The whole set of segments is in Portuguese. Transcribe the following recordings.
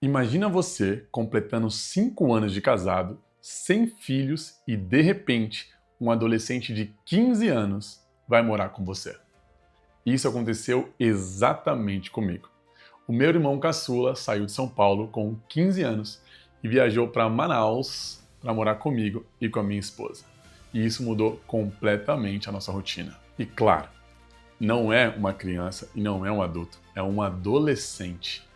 Imagina você completando 5 anos de casado, sem filhos e, de repente, um adolescente de 15 anos vai morar com você. Isso aconteceu exatamente comigo. O meu irmão caçula saiu de São Paulo com 15 anos e viajou para Manaus para morar comigo e com a minha esposa. E isso mudou completamente a nossa rotina. E claro, não é uma criança e não é um adulto, é um adolescente.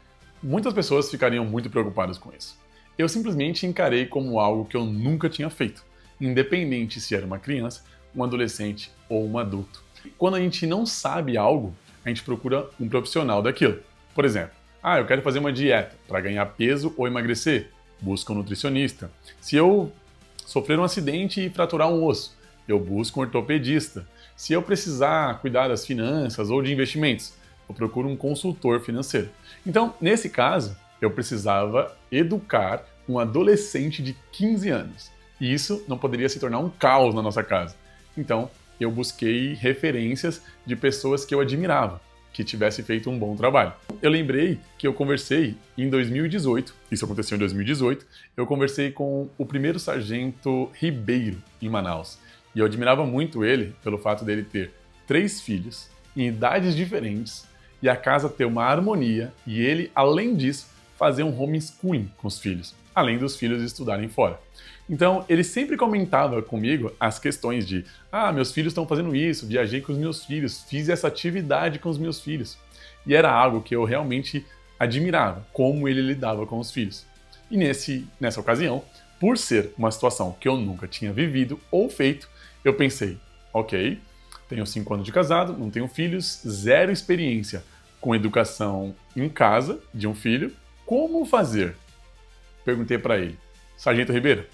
Muitas pessoas ficariam muito preocupadas com isso. Eu simplesmente encarei como algo que eu nunca tinha feito, independente se era uma criança, um adolescente ou um adulto. Quando a gente não sabe algo, a gente procura um profissional daquilo. Por exemplo, eu quero fazer uma dieta para ganhar peso ou emagrecer, busco um nutricionista. Se eu sofrer um acidente e fraturar um osso, eu busco um ortopedista. Se eu precisar cuidar das finanças ou de investimentos, eu procuro um consultor financeiro. Então, nesse caso, eu precisava educar um adolescente de 15 anos. E isso não poderia se tornar um caos na nossa casa. Então, eu busquei referências de pessoas que eu admirava, que tivessem feito um bom trabalho. Eu lembrei que eu conversei em 2018, isso aconteceu em 2018, eu conversei com o primeiro sargento Ribeiro, em Manaus. E eu admirava muito ele pelo fato dele ter 3 filhos, em idades diferentes, e a casa ter uma harmonia, e ele, além disso, fazer um homeschooling com os filhos, além dos filhos estudarem fora. Então, ele sempre comentava comigo as questões de meus filhos estão fazendo isso, viajei com os meus filhos, fiz essa atividade com os meus filhos. E era algo que eu realmente admirava, como ele lidava com os filhos. E nessa ocasião, por ser uma situação que eu nunca tinha vivido ou feito, eu pensei, ok, tenho 5 anos de casado, não tenho filhos, 0 experiência com educação em casa de um filho. Como fazer? Perguntei para ele, Sargento Ribeiro,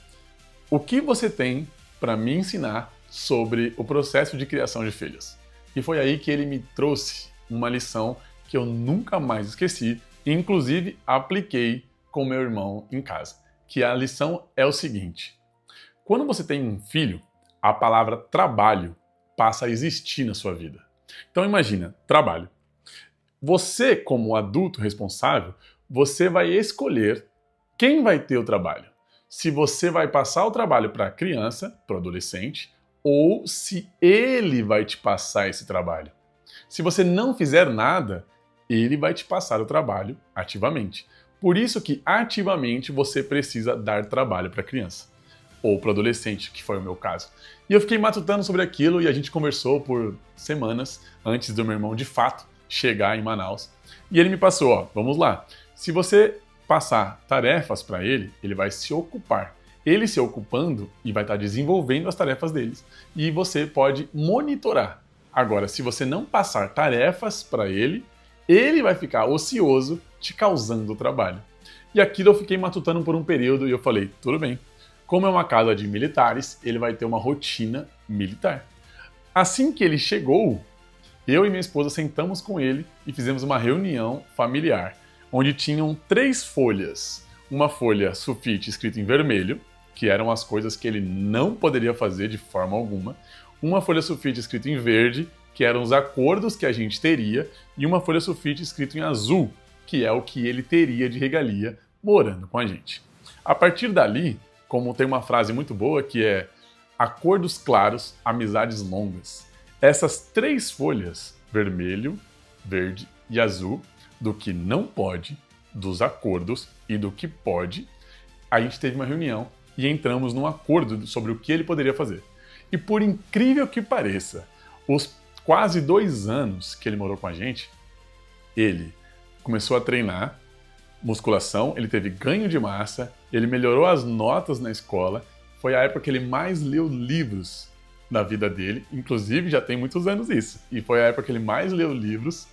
o que você tem para me ensinar sobre o processo de criação de filhos? E foi aí que ele me trouxe uma lição que eu nunca mais esqueci, e inclusive apliquei com meu irmão em casa. Que a lição é o seguinte: quando você tem um filho, a palavra trabalho passa a existir na sua vida. Então imagina, trabalho. Você, como adulto responsável, você vai escolher quem vai ter o trabalho. Se você vai passar o trabalho para a criança, para o adolescente, ou se ele vai te passar esse trabalho. Se você não fizer nada, ele vai te passar o trabalho ativamente. Por isso que ativamente você precisa dar trabalho para a criança. Ou para o adolescente, que foi o meu caso. E eu fiquei matutando sobre aquilo e a gente conversou por semanas antes do meu irmão, de fato, chegar em Manaus. E ele me passou, vamos lá. Se você passar tarefas para ele, ele vai se ocupar. Ele se ocupando e vai estar desenvolvendo as tarefas deles. E você pode monitorar. Agora, se você não passar tarefas para ele, ele vai ficar ocioso, te causando trabalho. E aquilo eu fiquei matutando por um período e eu falei, tudo bem. Como é uma casa de militares, ele vai ter uma rotina militar. Assim que ele chegou, eu e minha esposa sentamos com ele e fizemos uma reunião familiar, onde tinham 3 folhas. Uma folha sulfite escrita em vermelho, que eram as coisas que ele não poderia fazer de forma alguma. Uma folha sulfite escrita em verde, que eram os acordos que a gente teria. E uma folha sulfite escrita em azul, que é o que ele teria de regalia morando com a gente. A partir dali, como tem uma frase muito boa que é acordos claros, amizades longas. Essas 3 folhas, vermelho, verde e azul, do que não pode, dos acordos e do que pode, a gente teve uma reunião e entramos num acordo sobre o que ele poderia fazer. E por incrível que pareça, os quase 2 anos que ele morou com a gente, ele começou a treinar musculação, ele teve ganho de massa, ele melhorou as notas na escola, foi a época que ele mais leu livros na vida dele, inclusive já tem muitos anos isso, e foi a época que ele mais leu livros,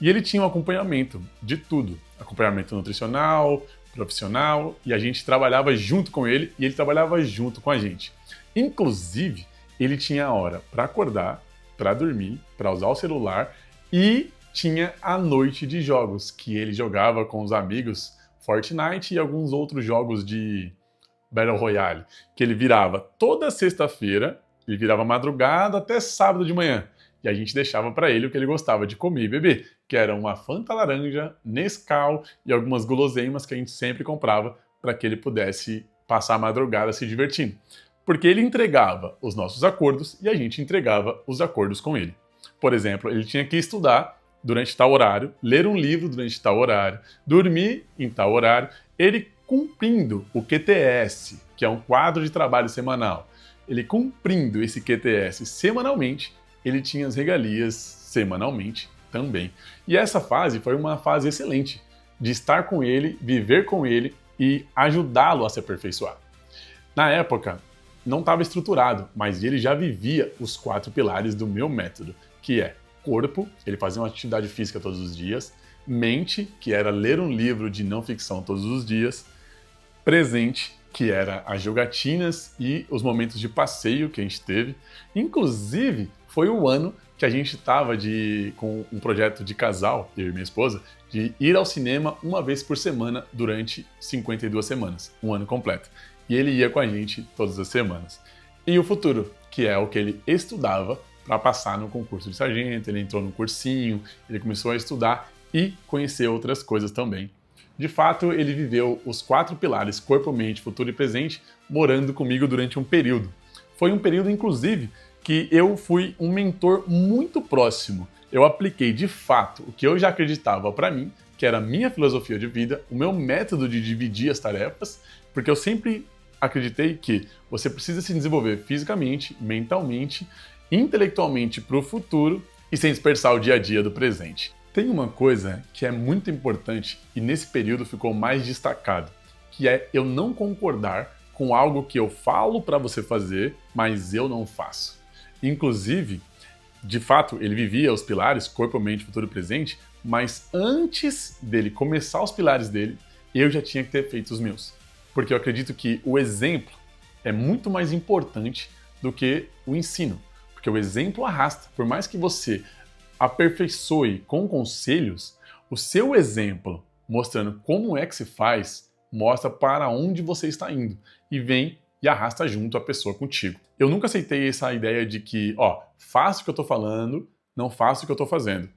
e ele tinha um acompanhamento de tudo, acompanhamento nutricional, profissional, e a gente trabalhava junto com ele, e ele trabalhava junto com a gente. Inclusive, ele tinha hora para acordar, para dormir, para usar o celular, e tinha a noite de jogos, que ele jogava com os amigos Fortnite e alguns outros jogos de Battle Royale, que ele virava toda sexta-feira, ele virava madrugada até sábado de manhã. e a gente deixava para ele o que ele gostava de comer e beber, que era uma Fanta laranja, Nescau e algumas guloseimas que a gente sempre comprava para que ele pudesse passar a madrugada se divertindo. Porque ele entregava os nossos acordos e a gente entregava os acordos com ele. Por exemplo, ele tinha que estudar durante tal horário, ler um livro durante tal horário, dormir em tal horário, ele cumprindo o QTS, que é um quadro de trabalho semanal. Ele cumprindo esse QTS semanalmente, ele tinha as regalias semanalmente também. E essa fase foi uma fase excelente de estar com ele, viver com ele e ajudá-lo a se aperfeiçoar. Na época, não estava estruturado, mas ele já vivia os 4 pilares do meu método, que é corpo, ele fazia uma atividade física todos os dias, mente, que era ler um livro de não ficção todos os dias, presente, que era as jogatinas e os momentos de passeio que a gente teve. Inclusive, foi o ano que a gente estava com um projeto de casal, eu e minha esposa, de ir ao cinema uma vez por semana durante 52 semanas, um ano completo. E ele ia com a gente todas as semanas. E o futuro, que é o que ele estudava para passar no concurso de sargento, ele entrou no cursinho, ele começou a estudar e conhecer outras coisas também. De fato, ele viveu os 4 pilares, corpo, mente, futuro e presente, morando comigo durante um período. Foi um período, inclusive, que eu fui um mentor muito próximo. Eu apliquei, de fato, o que eu já acreditava para mim, que era a minha filosofia de vida, o meu método de dividir as tarefas, porque eu sempre acreditei que você precisa se desenvolver fisicamente, mentalmente, intelectualmente para o futuro e sem dispersar o dia a dia do presente. Tem uma coisa que é muito importante e nesse período ficou mais destacado, que é eu não concordar com algo que eu falo para você fazer, mas eu não faço. Inclusive, de fato, ele vivia os pilares, corpo, mente, futuro e presente, mas antes dele começar os pilares dele, eu já tinha que ter feito os meus. Porque eu acredito que o exemplo é muito mais importante do que o ensino. Porque o exemplo arrasta. Por mais que você aperfeiçoe com conselhos, o seu exemplo mostrando como é que se faz, mostra para onde você está indo e vem e arrasta junto a pessoa contigo. Eu nunca aceitei essa ideia de que, faço o que eu estou falando, não faço o que eu estou fazendo.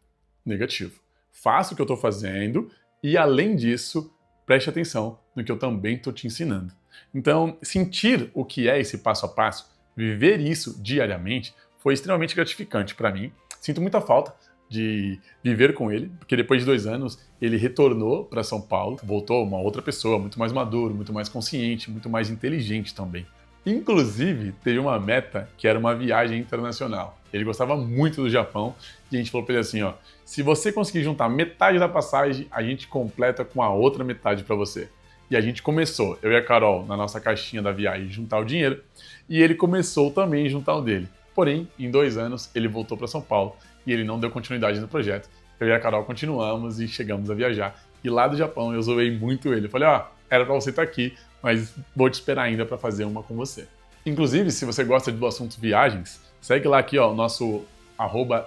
Negativo. Faço o que eu estou fazendo e, além disso, preste atenção no que eu também estou te ensinando. Então, sentir o que é esse passo a passo, viver isso diariamente, foi extremamente gratificante para mim. Sinto muita falta de viver com ele, porque depois de 2 anos ele retornou para São Paulo, voltou uma outra pessoa, muito mais maduro, muito mais consciente, muito mais inteligente também. Inclusive, teve uma meta que era uma viagem internacional. Ele gostava muito do Japão e a gente falou para ele assim, se você conseguir juntar metade da passagem, a gente completa com a outra metade para você. E a gente começou, eu e a Carol, na nossa caixinha da viagem, juntar o dinheiro, e ele começou também a juntar o dele. Porém, em 2 anos, ele voltou para São Paulo e ele não deu continuidade no projeto. Eu e a Carol continuamos e chegamos a viajar. E lá do Japão eu zoei muito ele. Eu falei, era para você estar aqui, mas vou te esperar ainda para fazer uma com você. Inclusive, se você gosta do assunto viagens, segue lá aqui, o nosso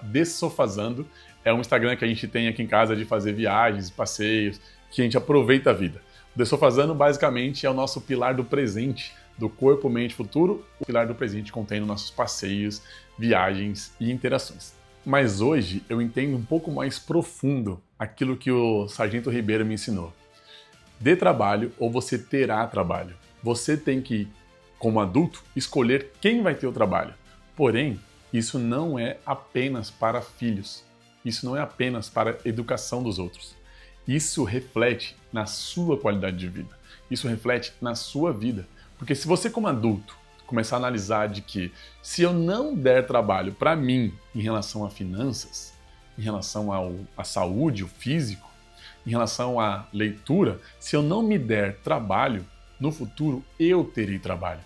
@dessofazando. É um Instagram que a gente tem aqui em casa de fazer viagens, passeios, que a gente aproveita a vida. O Dessofazando basicamente é o nosso pilar do presente, do corpo, mente, futuro. O pilar do presente contém nossos passeios, viagens e interações. Mas hoje eu entendo um pouco mais profundo aquilo que o Sargento Ribeiro me ensinou. Dê trabalho ou você terá trabalho. Você tem que, como adulto, escolher quem vai ter o trabalho. Porém, isso não é apenas para filhos. Isso não é apenas para a educação dos outros. Isso reflete na sua qualidade de vida. Isso reflete na sua vida. Porque se você, como adulto, começar a analisar de que se eu não der trabalho para mim em relação a finanças, em relação à saúde, o físico, em relação à leitura, se eu não me der trabalho, no futuro eu terei trabalho.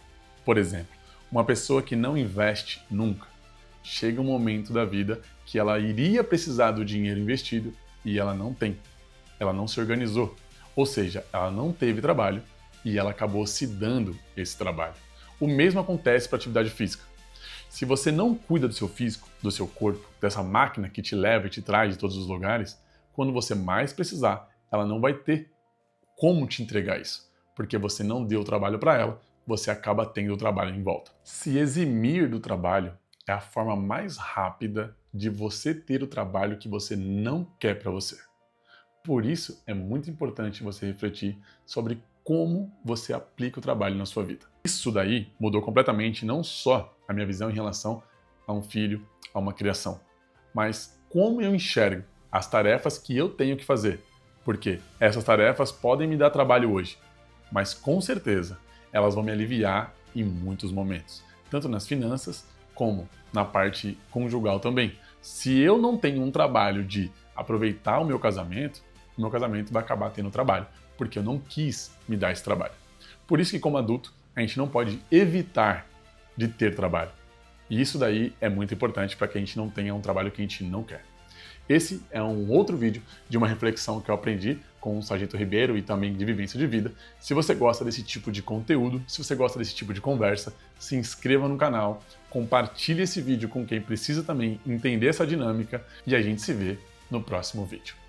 Por exemplo, uma pessoa que não investe nunca, chega um momento da vida que ela iria precisar do dinheiro investido e ela não tem. Ela não se organizou. Ou seja, ela não teve trabalho e ela acabou se dando esse trabalho. O mesmo acontece para a atividade física. Se você não cuida do seu físico, do seu corpo, dessa máquina que te leva e te traz de todos os lugares, quando você mais precisar, ela não vai ter como te entregar isso, porque você não deu o trabalho para ela, você acaba tendo o trabalho em volta. Se eximir do trabalho é a forma mais rápida de você ter o trabalho que você não quer para você. Por isso, é muito importante você refletir sobre como você aplica o trabalho na sua vida. Isso daí mudou completamente não só a minha visão em relação a um filho, a uma criação, mas como eu enxergo as tarefas que eu tenho que fazer. Porque essas tarefas podem me dar trabalho hoje, mas com certeza elas vão me aliviar em muitos momentos, tanto nas finanças como na parte conjugal também. Se eu não tenho um trabalho de aproveitar o meu casamento vai acabar tendo trabalho, porque eu não quis me dar esse trabalho. Por isso que, como adulto, a gente não pode evitar de ter trabalho. E isso daí é muito importante para que a gente não tenha um trabalho que a gente não quer. Esse é um outro vídeo de uma reflexão que eu aprendi com o Sargento Ribeiro e também de vivência de vida. Se você gosta desse tipo de conteúdo, se você gosta desse tipo de conversa, se inscreva no canal, compartilhe esse vídeo com quem precisa também entender essa dinâmica e a gente se vê no próximo vídeo.